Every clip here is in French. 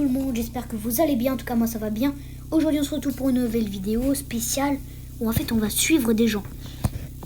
le monde, j'espère que vous allez bien, en tout cas moi ça va bien. Aujourd'hui on se retrouve pour une nouvelle vidéo spéciale où en fait on va suivre des gens.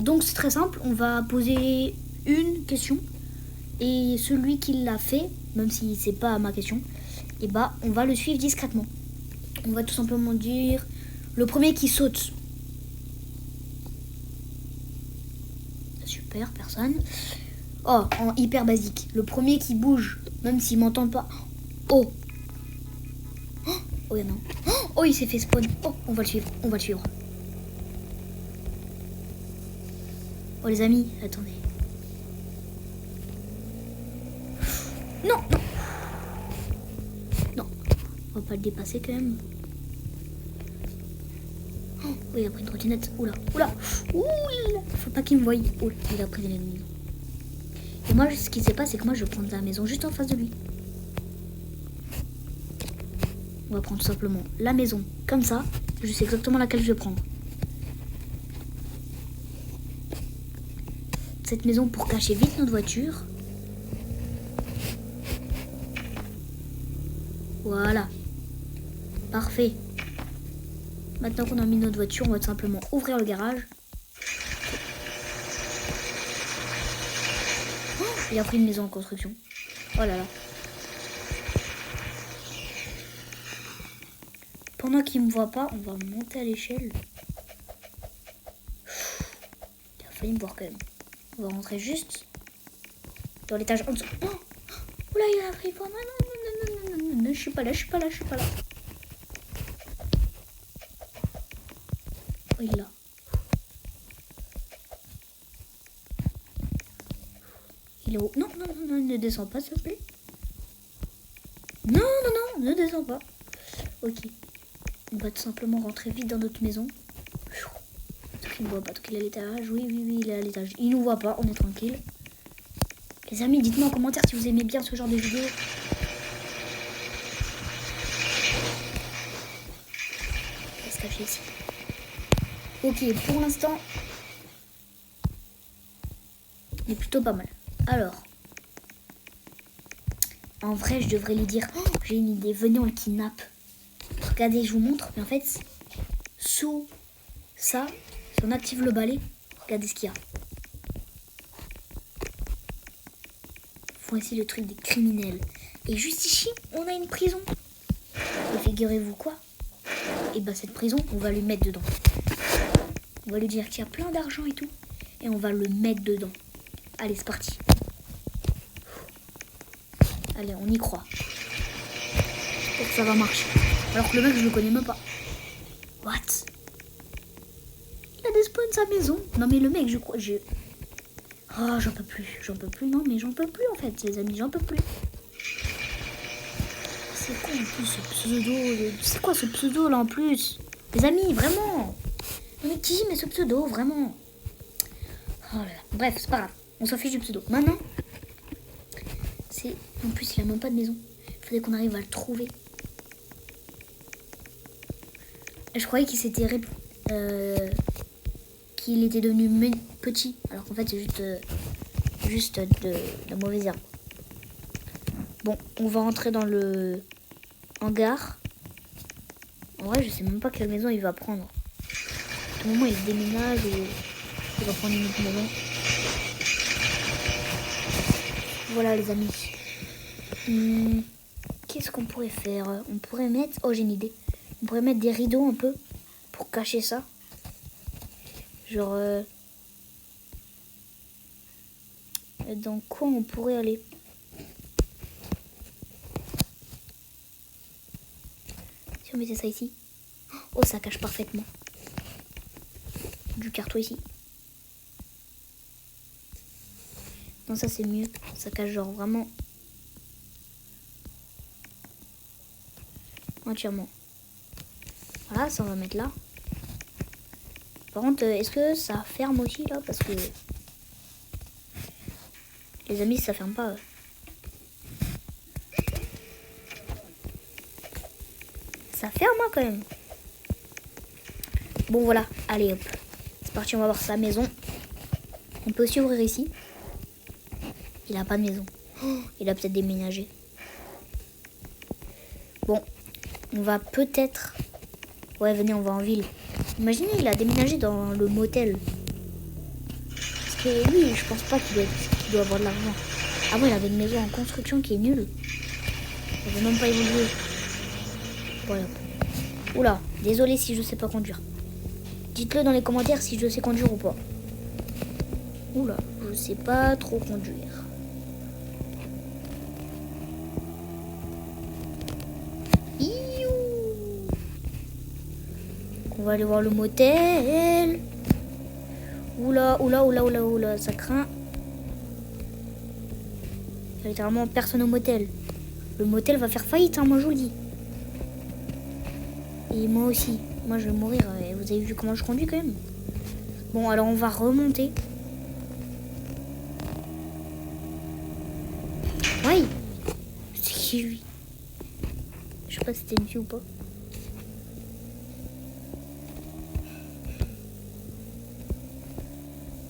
Donc c'est très simple, on va poser une question et celui qui l'a fait, même si c'est pas ma question, et bah on va le suivre discrètement. On va tout simplement dire le premier qui saute. Super, personne. Oh, en hyper basique. Le premier qui bouge, même s'il m'entend pas. Oh. Oh, non. Oh, il s'est fait spawn. Oh, on va le suivre. On va le suivre. Oh, les amis, attendez. Non, non. Non. On va pas le dépasser quand même. Oh, il a pris une trottinette. Oula, oula. Oula. Faut pas qu'il me voie. Oh, il a pris des ennemis. Et moi, ce qui se passe, c'est que moi, je vais prendre la maison juste en face de lui. On va prendre tout simplement la maison comme ça. Je sais exactement laquelle je vais prendre. Cette maison pour cacher vite notre voiture. Voilà. Parfait. Maintenant qu'on a mis notre voiture, on va tout simplement ouvrir le garage. Oh, il a pris une maison en construction. Oh là là. Pendant qu'il ne me voit pas, on va monter à l'échelle. Il a failli me voir quand même. On va rentrer juste dans l'étage en dessous. Oh, oula, il a pris. Non, non, non, non, non, non, non, je suis pas là, je suis pas là, je suis pas là. Oh, il est là. Il est haut. Non, non, non, non, ne descends pas, s'il te plaît. Non, non, non, ne descends pas. Ok. On va tout simplement rentrer vite dans notre maison. Tant qu'il ne voit pas, tant qu'il est à l'étage. Oui, oui, oui, il est à l'étage. Il nous voit pas, on est tranquille. Les amis, dites-moi en commentaire si vous aimez bien ce genre de vidéo. On va se cacher ici. Ok, pour l'instant, il est plutôt pas mal. Alors, en vrai, je devrais lui dire, oh, j'ai une idée, venez, on le kidnappe. Regardez, je vous montre, mais en fait, sous ça, si on active le balai, regardez ce qu'il y a. Voici le truc des criminels. Et juste ici, on a une prison. Et figurez-vous quoi? Et bah cette prison, on va lui mettre dedans. On va lui dire qu'il y a plein d'argent et tout. Et on va le mettre dedans. Allez, c'est parti. Allez, on y croit. J'espère que ça va marcher. Alors que le mec, je le connais même pas. What? Il a despawn sa maison. Non mais le mec, je crois... Oh, j'en peux plus. J'en peux plus. Non mais j'en peux plus en fait, les amis. J'en peux plus. C'est quoi en plus ce pseudo? C'est quoi ce pseudo là en plus? Les amis, vraiment? Non mais qui met ce pseudo, vraiment? Oh là là. Bref, c'est pas grave. On s'en fiche du pseudo. Maintenant, c'est... En plus, il a même pas de maison. Il faudrait qu'on arrive à le trouver. Je croyais qu'il s'était qu'il était devenu petit. Alors qu'en fait, c'est juste de mauvais herbe. Bon, on va rentrer dans le hangar. En vrai, je sais même pas quelle maison il va prendre. À tout moment, il déménage ou il va prendre une autre maison. Voilà, les amis. Qu'est-ce qu'on pourrait faire? On pourrait mettre... Oh, j'ai une idée. On pourrait mettre des rideaux un peu pour cacher ça. Genre... Dans quoi on pourrait aller? Si on mettait ça ici. Oh, ça cache parfaitement. Du carton ici. Non, ça c'est mieux. Ça cache genre vraiment... entièrement. Voilà, ça on va mettre là. Par contre, est-ce que ça ferme aussi là? Parce que... Les amis, ça ferme pas. Ça ferme hein, quand même. Bon voilà, allez hop. C'est parti, on va voir sa maison. On peut aussi ouvrir ici. Il a pas de maison. Oh, il a peut-être déménagé. Bon, on va peut-être... Ouais, venez, on va en ville. Imaginez, il a déménagé dans le motel. Parce que lui, je pense pas qu'il doit avoir de l'argent. Ah bon, il avait une maison en construction qui est nulle. Elle veut même pas évoluer. Voilà. Oula, désolé si je sais pas conduire. Dites-le dans les commentaires si je sais conduire ou pas. Oula, je sais pas trop conduire. On va aller voir le motel. Oula, oula, oula, oula, oula, ça craint. Il y a littéralement personne au motel. Le motel va faire faillite, hein, moi je vous le dis. Et moi aussi. Moi je vais mourir. Vous avez vu comment je conduis quand même? Bon, alors on va remonter. Oui. C'est qui lui? Je sais pas si c'était une fille ou pas.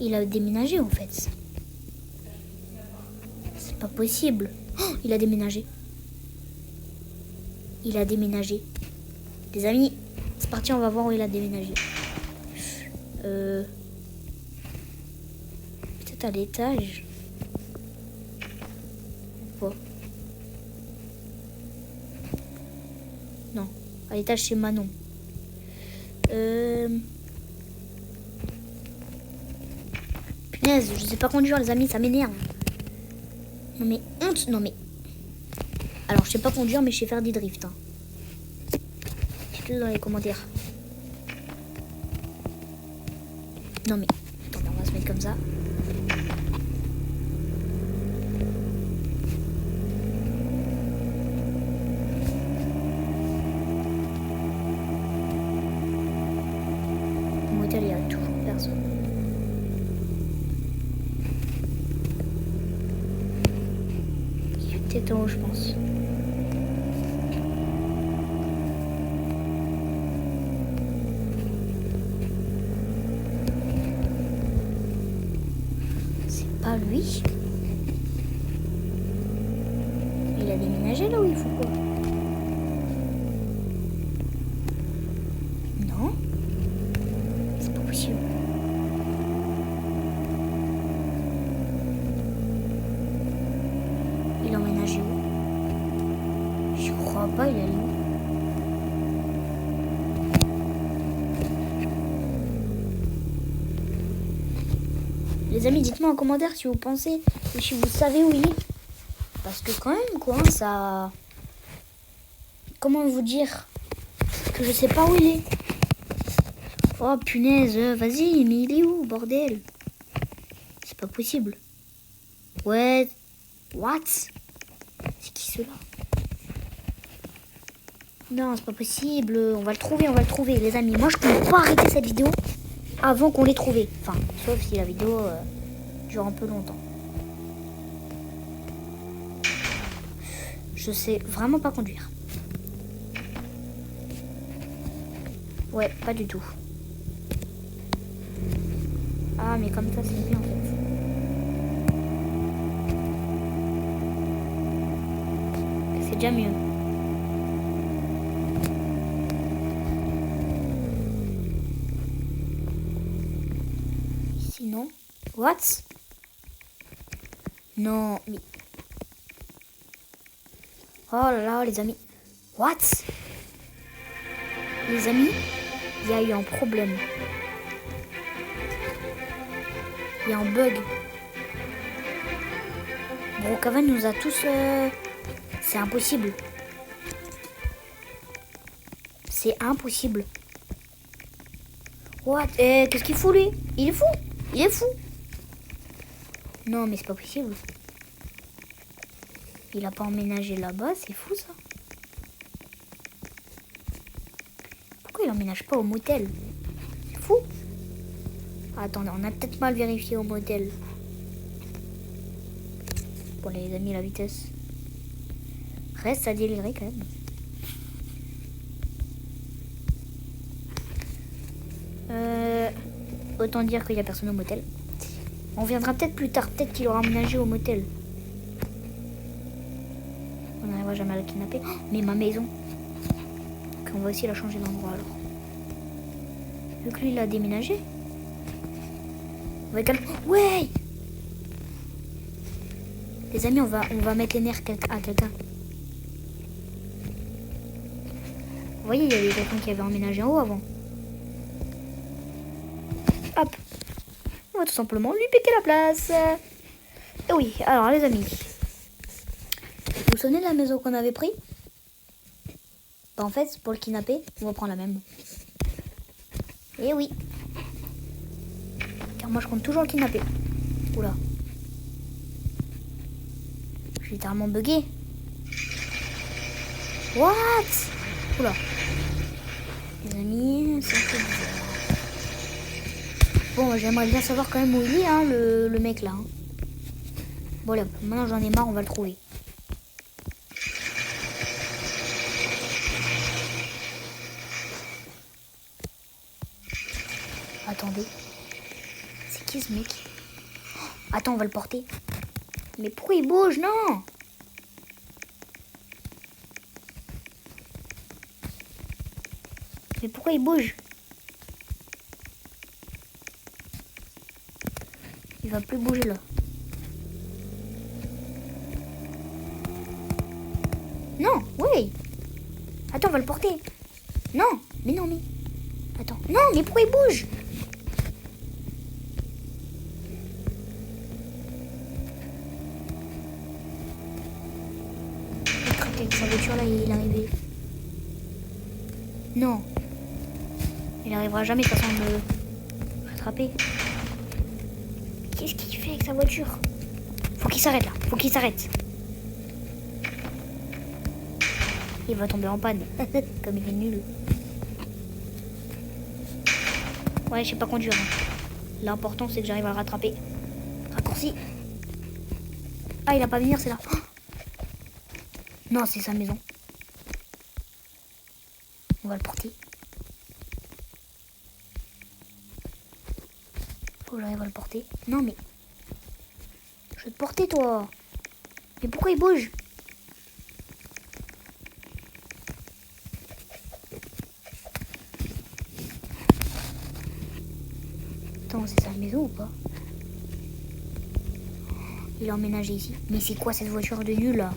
Il a déménagé en fait. C'est pas possible. Oh, il a déménagé. Il a déménagé. Les amis, c'est parti, on va voir où il a déménagé. Peut-être à l'étage. Oh. Non, à l'étage chez Manon. Punaise, je sais pas conduire les amis, ça m'énerve. Non mais honte, non mais... Alors je sais pas conduire mais je sais faire des drifts. Hein. Dites-le dans les commentaires. Non mais... Attendez, on va se mettre comme ça. Au motel, il y a toujours personne. C'est en haut, je pense. C'est pas lui. Il a déménagé là où il faut quoi? Non. C'est pas possible. Il a emménagé où? Je crois pas, il est allé où? Les amis, dites-moi en commentaire si vous pensez ou si vous savez où il est. Parce que quand même, quoi, ça... Comment vous dire que je sais pas où il est? Oh punaise, vas-y, mais il est où, bordel? C'est pas possible. Ouais, what? C'est qui ceux-là? Non, c'est pas possible. On va le trouver, les amis. Moi, je peux pas arrêter cette vidéo avant qu'on l'ait trouvé. Enfin, sauf si la vidéo dure un peu longtemps. Je sais vraiment pas conduire. Ouais, pas du tout. Ah, mais comme ça, c'est bien en fait. C'est déjà mieux. Sinon, what? Non, mais... Oh là là, les amis. What? Les amis, il y a eu un problème. Il y a un bug. Brookhaven nous a tous... C'est impossible. C'est impossible. What? Qu'est-ce qu'il fout lui? Il est fou. Il est fou. Non, mais c'est pas possible. Il a pas emménagé là-bas, c'est fou ça. Pourquoi il emménage pas au motel? C'est fou. Attendez, on a peut-être mal vérifié au motel. Bon les amis, la vitesse reste à délirer quand même. Autant dire qu'il n'y a personne au motel. On viendra peut-être plus tard, peut-être qu'il aura emménagé au motel. On n'arrivera jamais à le kidnapper. Oh, mais ma maison. Ok, on va aussi la changer d'endroit alors. Vu que lui il a déménagé. On va calmer. Ouais. Les amis, on va mettre les nerfs à quelqu'un. Vous voyez, il y avait quelqu'un qui avait emménagé en haut avant. Hop. On va tout simplement lui piquer la place. Et oui, alors les amis. Vous vous souvenez de la maison qu'on avait pris? Bah en fait, pour le kidnapper, on va prendre la même. Et oui. Car moi je compte toujours le kidnapper. Oula. Je suis littéralement bugué. What? Oula. Les amis, c'est un peu bizarre. Bon, j'aimerais bien savoir quand même où il est, hein, le mec là. Hein. Bon là, maintenant j'en ai marre, on va le trouver. Attendez. C'est qui ce mec? Attends, on va le porter. Mais pourquoi il bouge? Non! Mais pourquoi il bouge? Il va plus bouger là. Non, oui. Attends, on va le porter. Non, mais non, mais... Attends, non, mais pourquoi il bouge? Avec sa voiture là, il est arrivé. Non. Il arrivera jamais de toute façon de me rattraper. Qu'est-ce qu'il fait avec sa voiture? Faut qu'il s'arrête là, faut qu'il s'arrête. Il va tomber en panne. Comme il est nul. Ouais, je sais pas conduire. Hein. L'important c'est que j'arrive à le rattraper. Raccourci. Ah, il a pas venir, c'est là. Oh non, c'est sa maison. On va le porter. Faut que j'arrive à le porter. Non, mais... Je vais te porter, toi. Mais pourquoi il bouge? Attends, c'est sa maison ou pas? Il a emménagé ici. Mais c'est quoi cette voiture de nul, là?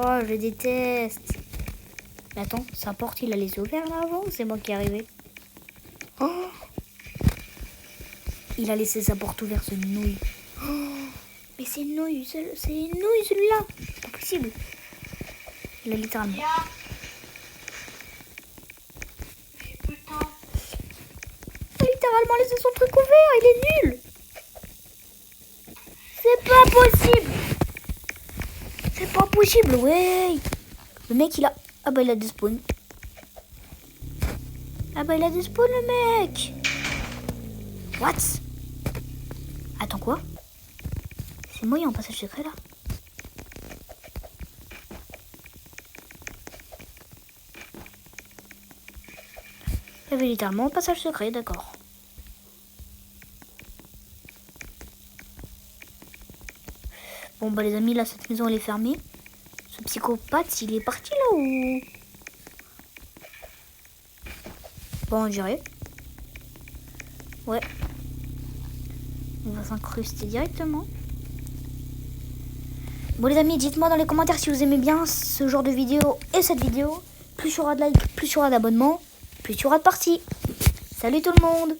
Oh, je déteste. Mais attends, sa porte, il a laissé ouverte là avant ou c'est moi qui est arrivé? Oh, il a laissé sa porte ouverte, ce nouille. Oh, mais c'est une nouille, c'est une nouille celui-là. C'est pas possible. Il a littéralement. Il a littéralement laissé son truc ouvert, il est nul. C'est pas possible. C'est pas possible, ouais. Le mec, il a... Ah bah, il a des spawns. Ah bah, il a des spawns, le mec. What? Attends, quoi? C'est moi, il y a un passage secret, là. Il y avait littéralement un passage secret, d'accord. Bon, bah, les amis, là, cette maison, elle est fermée. Ce psychopathe, il est parti, là, ou... Bon, on dirait. Ouais. On va s'incruster directement. Bon, les amis, dites-moi dans les commentaires si vous aimez bien ce genre de vidéo et cette vidéo. Plus il y aura de likes, plus il y aura d'abonnements, plus il y aura de parties. Salut tout le monde!